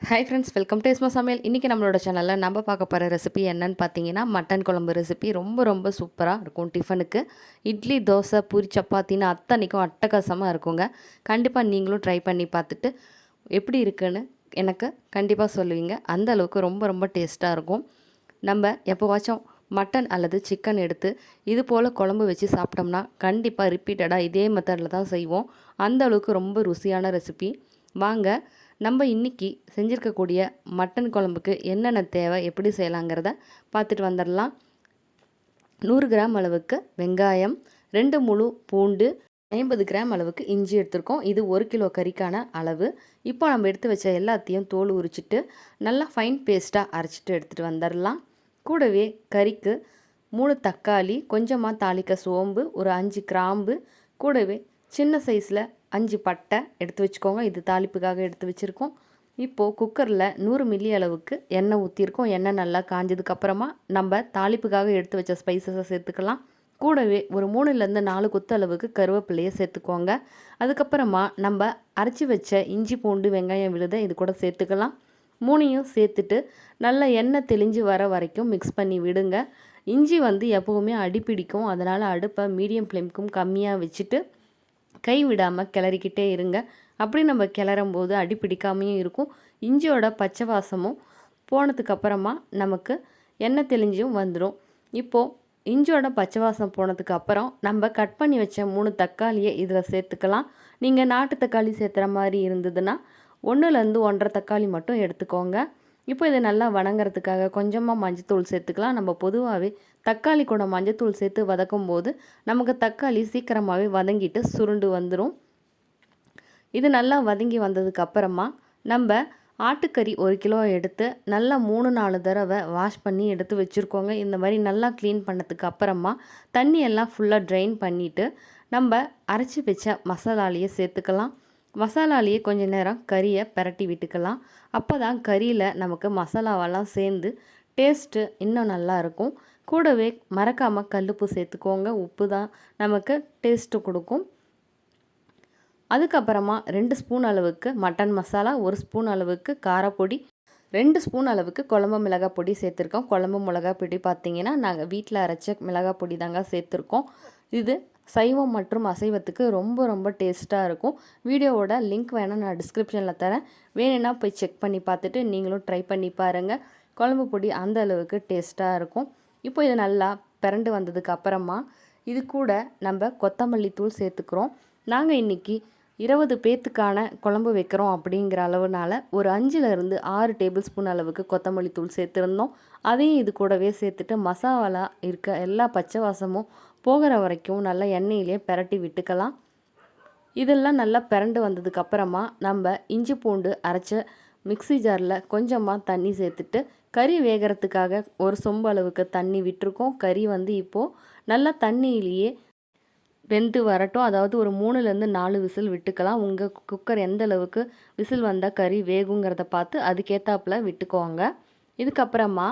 Hi friends, welcome to யெஸ்மா சமையல். இன்றைக்கி நம்மளோட சேனலில் நம்ம பார்க்க போகிற ரெசிபி என்னன்னு பார்த்தீங்கன்னா, மட்டன் குழம்பு ரெசிபி. ரொம்ப ரொம்ப சூப்பராக இருக்கும். டிஃபனுக்கு இட்லி, தோசை, பூரி, சப்பாத்தின்னு அத்தனைக்கும் அட்டகாசமாக இருக்குங்க. கண்டிப்பாக நீங்களும் ட்ரை பண்ணி பார்த்துட்டு எப்படி இருக்குன்னு எனக்கு கண்டிப்பாக சொல்லுவீங்க. அந்த அளவுக்கு ரொம்ப ரொம்ப டேஸ்ட்டாக இருக்கும். நம்ம எப்போவாச்சும் மட்டன் அல்லது சிக்கன் எடுத்து இது போல் குழம்பு வச்சு சாப்பிட்டோம்னா கண்டிப்பாக ரிப்பீட்டடாக இதே மெத்தடில் தான் செய்வோம். அந்த அளவுக்கு ரொம்ப ருசியான ரெசிபி. வாங்க, நம்ம இன்றைக்கி செஞ்சுருக்கக்கூடிய மட்டன் குழம்புக்கு என்னென்ன தேவை, எப்படி செய்யலாங்கிறத பார்த்துட்டு வந்துடலாம். 100 கிராம் அளவுக்கு வெங்காயம், 2 முழு பூண்டு, 50 கிராம் அளவுக்கு இஞ்சி எடுத்திருக்கோம். இது 1 கிலோ கறிக்கான அளவு. இப்போ நம்ம எடுத்து வச்ச எல்லாத்தையும் தோல் உரிச்சிட்டு நல்லா ஃபைன் பேஸ்ட்டாக அரைச்சிட்டு எடுத்துகிட்டு வந்துடலாம். கூடவே கறிக்கு 3 தக்காளி, கொஞ்சமாக தாளிக்க சோம்பு, ஒரு 5 கிராம்பு, கூடவே சின்ன சைஸில் 5 பட்டை எடுத்து வச்சுக்கோங்க. இது தாளிப்புக்காக எடுத்து வச்சுருக்கோம். இப்போது குக்கரில் 100 மில்லி அளவுக்கு எண்ணெய் ஊற்றிருக்கோம். எண்ணெய் நல்லா காஞ்சதுக்கப்புறமா நம்ம தாளிப்புக்காக எடுத்து வச்ச ஸ்பைசஸை சேர்த்துக்கலாம். கூடவே ஒரு 3லேருந்து 4 கொத்து அளவுக்கு கருவேப்பிலையை சேர்த்துக்கோங்க. அதுக்கப்புறமா நம்ம அரைச்சி வச்ச இஞ்சி, பூண்டு, வெங்காயம் விழுதை இது கூட சேர்த்துக்கலாம். 3யும் சேர்த்துட்டு நல்லா எண்ணெய் தெளிஞ்சு வர வரைக்கும் மிக்ஸ் பண்ணி விடுங்க. இஞ்சி எப்போவுமே அடிப்பிடிக்கும். அதனால் அடுப்பை மீடியம் ஃப்ளேமுக்கும் கம்மியாக வச்சுட்டு கை விடாமல் கிளறிக்கிட்டே இருங்க. அப்படி நம்ம கிளறும் போது அடி பிடிக்காமையும் இருக்கும். இஞ்சியோட பச்சை வாசமும் போனதுக்கப்புறமா நமக்கு எண்ணெய் தெளிஞ்சும் வந்துடும். இப்போது இஞ்சியோட பச்சை வாசம் போனதுக்கு அப்புறம் நம்ம கட் பண்ணி வச்ச 3 தக்காளியை இதில் சேர்த்துக்கலாம். நீங்கள் நாட்டு தக்காளி சேர்த்துற மாதிரி இருந்ததுன்னா 1லேருந்து 1.5 தக்காளி மட்டும் எடுத்துக்கோங்க. இப்போ இதை நல்லா வணங்குறதுக்காக கொஞ்சமாக மஞ்சத்தூள் சேர்த்துக்கலாம். நம்ம பொதுவாகவே தக்காளி கூட மஞ்சத்தூள் சேர்த்து வதக்கும் போது நமக்கு தக்காளி சீக்கிரமாகவே வதங்கிட்டு சுருண்டு வந்துடும். இது நல்லா வதங்கி வந்ததுக்கு அப்புறமா நம்ம ஆட்டுக்கறி 1 கிலோ எடுத்து நல்லா 3-4 தடவை வாஷ் பண்ணி எடுத்து வச்சுருக்கோங்க. இந்த மாதிரி நல்லா க்ளீன் பண்ணதுக்கு அப்புறமா தண்ணியெல்லாம் ஃபுல்லாக ட்ரைன் பண்ணிவிட்டு நம்ம அரைச்சி வச்ச மசாலாலேயே சேர்த்துக்கலாம். மசாலாலேயே கொஞ்சம் நேரம் கறியை பிரட்டி விட்டுக்கலாம். அப்போ தான் கறியில் நமக்கு மசாலாவெல்லாம் சேர்ந்து டேஸ்ட்டு இன்னும் நல்லாயிருக்கும். கூடவே மறக்காமல் கல்லுப்பு சேர்த்துக்கோங்க. உப்பு தான் நமக்கு டேஸ்ட்டு கொடுக்கும். அதுக்கப்புறமா 2 ஸ்பூன் அளவுக்கு மட்டன் மசாலா, 1 ஸ்பூன் அளவுக்கு காரப்பொடி, 2 ஸ்பூன் அளவுக்கு குழம்பு மிளகாய் பொடி சேர்த்துருக்கோம். குழம்பு மிளகாய் பொடி பார்த்திங்கன்னா நாங்கள் வீட்டில் அரைச்ச மிளகாய் பொடி தாங்க சேர்த்துருக்கோம். இது சைவம் மற்றும் அசைவத்துக்கு ரொம்ப ரொம்ப டேஸ்ட்டாக இருக்கும். வீடியோவோட லிங்க் வேணால் நான் டிஸ்கிரிப்ஷனில் தரேன். வேணும்னா போய் செக் பண்ணி பார்த்துட்டு நீங்களும் ட்ரை பண்ணி பாருங்கள். குழம்பு பொடி அந்த அளவுக்கு டேஸ்ட்டாக இருக்கும். இப்போ இது நல்லா பிரண்டு வந்ததுக்கு அப்புறமா இது கூட நம்ம கொத்தமல்லி தூள் சேர்த்துக்கிறோம். நாங்கள் இன்றைக்கி 20 பேத்துக்கான குழம்பு வைக்கிறோம் அப்படிங்கிற அளவுனால ஒரு 5லேருந்து 6 டேபிள் ஸ்பூன் அளவுக்கு கொத்தமல்லி தூள் சேர்த்துருந்தோம். அதையும் இது கூடவே சேர்த்துட்டு மசாலா இருக்க எல்லா பச்சை வாசமும் போகிற வரைக்கும் நல்லா எண்ணெயிலே பிரட்டி விட்டுக்கலாம். இதெல்லாம் நல்லா பிரண்டு வந்ததுக்கப்புறமா நம்ம இஞ்சி பூண்டு அரைச்ச மிக்ஸி ஜாரில் கொஞ்சமாக தண்ணி சேர்த்துட்டு கறி வேகிறதுக்காக ஒரு சொம்பு அளவுக்கு தண்ணி விட்டுருக்கோம். கறி இப்போது நல்லா தண்ணியிலேயே வெந்து வரட்டும். அதாவது ஒரு 3லேருந்து 4 விசில் விட்டுக்கலாம். உங்கள் குக்கர் எந்த அளவுக்கு விசில் வந்தால் கறி வேகுங்கிறத பார்த்து அதுக்கேற்றாப்புல விட்டுக்கோங்க. இதுக்கப்புறமா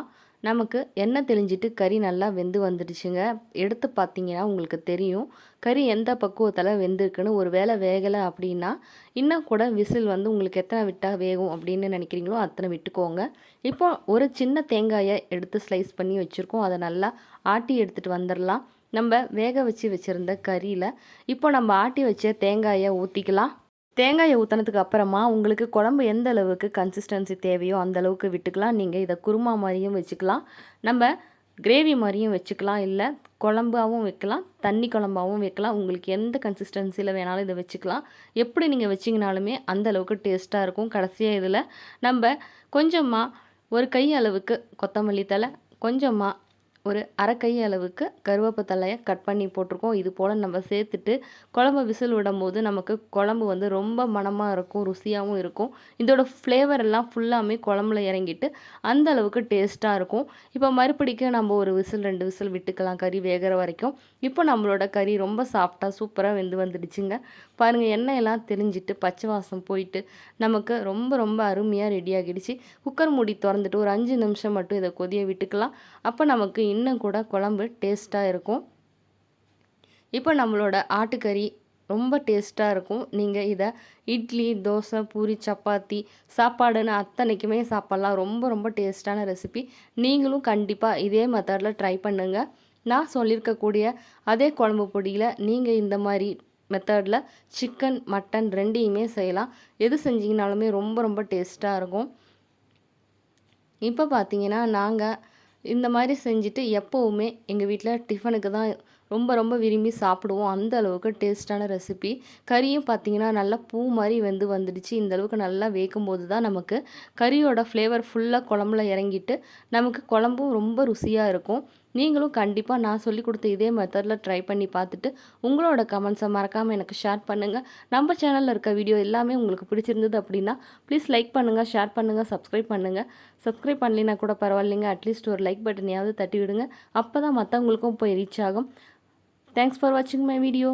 நமக்கு எண்ணெய் தெளிஞ்சிட்டு கறி நல்லா வெந்து வந்துடுச்சுங்க. எடுத்து பார்த்தீங்கன்னா உங்களுக்கு தெரியும் கறி எந்த பக்குவத்தில் வெந்திருக்குன்னு. ஒரு வேளை வேகலை அப்படின்னா இன்னும் கூட விசில் உங்களுக்கு எத்தனை விட்டால் வேகும் அப்படின்னு நினைக்கிறீங்களோ அத்தனை விட்டுக்கோங்க. இப்போ ஒரு சின்ன தேங்காயை எடுத்து ஸ்லைஸ் பண்ணி வச்சுருக்கோம். அதை நல்லா ஆட்டி எடுத்துகிட்டு வந்துடலாம். நம்ம வேக வச்சு வச்சுருந்த கறியில் இப்போ நம்ம ஆட்டி வச்ச தேங்காயை ஊற்றிக்கலாம். தேங்காயை ஊற்றினதுக்கு அப்புறமா உங்களுக்கு குழம்பு எந்த அளவுக்கு கன்சிஸ்டன்சி தேவையோ அந்த அளவுக்கு விட்டுக்கலாம். நீங்கள் இதை குருமா மாதிரியும் வச்சுக்கலாம், நம்ம கிரேவி மாதிரியும் வச்சுக்கலாம், இல்லை குழம்பாகவும் வைக்கலாம், தண்ணி குழம்பாகவும் வைக்கலாம். உங்களுக்கு எந்த கன்சிஸ்டன்சியில் வேணாலும் இதை வச்சுக்கலாம். எப்படி நீங்கள் வச்சிங்கனாலுமே அந்த அளவுக்கு டேஸ்ட்டாக இருக்கும். கடைசியாக இதில் நம்ம கொஞ்சமாக ஒரு கை அளவுக்கு கொத்தமல்லி தழை, கொஞ்சமாக ஒரு அரை கை அளவுக்கு கருவேப்பு தழையை கட் பண்ணி போட்டிருக்கோம். இது போல் நம்ம சேர்த்துட்டு குழம்பு விசில் விடும்போது நமக்கு குழம்பு ரொம்ப மணமாக இருக்கும், ருசியாகவும் இருக்கும். இதோட ஃப்ளேவர் எல்லாம் ஃபுல்லாமே குழம்புல இறங்கிட்டு அந்த அளவுக்கு டேஸ்ட்டாக இருக்கும். இப்போ மறுபடிக்கு நம்ம ஒரு விசில் 2 விசில் விட்டுக்கலாம் கறி வேகிற வரைக்கும். இப்போ நம்மளோட கறி ரொம்ப சாஃப்டாக சூப்பராக வெந்து வந்துடுச்சுங்க. பாருங்கள், எண்ணெயெல்லாம் தெரிஞ்சிட்டு பச்சை வாசம் போயிட்டு நமக்கு ரொம்ப ரொம்ப அருமையாக ரெடி ஆகிடுச்சு. குக்கர் மூடி திறந்துட்டு ஒரு 5 நிமிஷம் மட்டும் இதை கொதிய விட்டுக்கலாம். அப்போ நமக்கு இன்னும் கூட குழம்பு டேஸ்ட்டாக இருக்கும். இப்போ நம்மளோட ஆட்டுக்கறி ரொம்ப டேஸ்ட்டாக இருக்கும். நீங்கள் இதை இட்லி, தோசை, பூரி, சப்பாத்தி, சாப்பாடுன்னு அத்தனைக்குமே சாப்பிட்லாம். ரொம்ப ரொம்ப டேஸ்ட்டான ரெசிபி. நீங்களும் கண்டிப்பாக இதே மெத்தடில் ட்ரை பண்ணுங்கள். நான் சொல்லியிருக்கக்கூடிய அதே குழம்பு பொடியில் நீங்கள் இந்த மாதிரி மெத்தடில் சிக்கன், மட்டன் 2யுமே செய்யலாம். எது செஞ்சிங்கனாலுமே ரொம்ப ரொம்ப டேஸ்ட்டாக இருக்கும். இப்போ பார்த்தீங்கன்னா, நாங்கள் இந்த மாதிரி செஞ்சுட்டு எப்போவுமே எங்கள் வீட்டில் டிஃபனுக்கு தான் ரொம்ப ரொம்ப விரும்பி சாப்பிடுவோம். அந்த அளவுக்கு டேஸ்ட்டான ரெசிபி. கறியும் பார்த்தீங்கன்னா, நல்லா பூ மாதிரி வந்துடுச்சு. இந்த அளவுக்கு நல்லா வேகும்போது தான் நமக்கு கறியோட ஃப்ளேவர் ஃபுல்லாக குழம்புல இறங்கிட்டு, நமக்கு குழம்பும் ரொம்ப ருசியாக இருக்கும். நீங்களும் கண்டிப்பாக நான் சொல்லிக் கொடுத்த இதே மெத்தடில் ட்ரை பண்ணி பார்த்துட்டு, உங்களோட கமெண்ட்ஸை மறக்காமல் எனக்கு ஷேர் பண்ணுங்கள். நம்ம சேனலில் இருக்க வீடியோ எல்லாமே உங்களுக்கு பிடிச்சிருந்தது அப்படின்னா, ப்ளீஸ் லைக் பண்ணுங்கள், ஷேர் பண்ணுங்கள், சப்ஸ்கிரைப் பண்ணுங்கள். சப்ஸ்கிரைப் பண்ணலைன்னா கூட பரவாயில்லைங்க, அட்லீஸ்ட் ஒரு லைக் பட்டனையாவது தட்டி விடுங்க. அப்போ தான் மற்றவங்களுக்கும் போய் ரீச் ஆகும். தேங்க்ஸ் ஃபார் வாட்சிங் மை வீடியோ.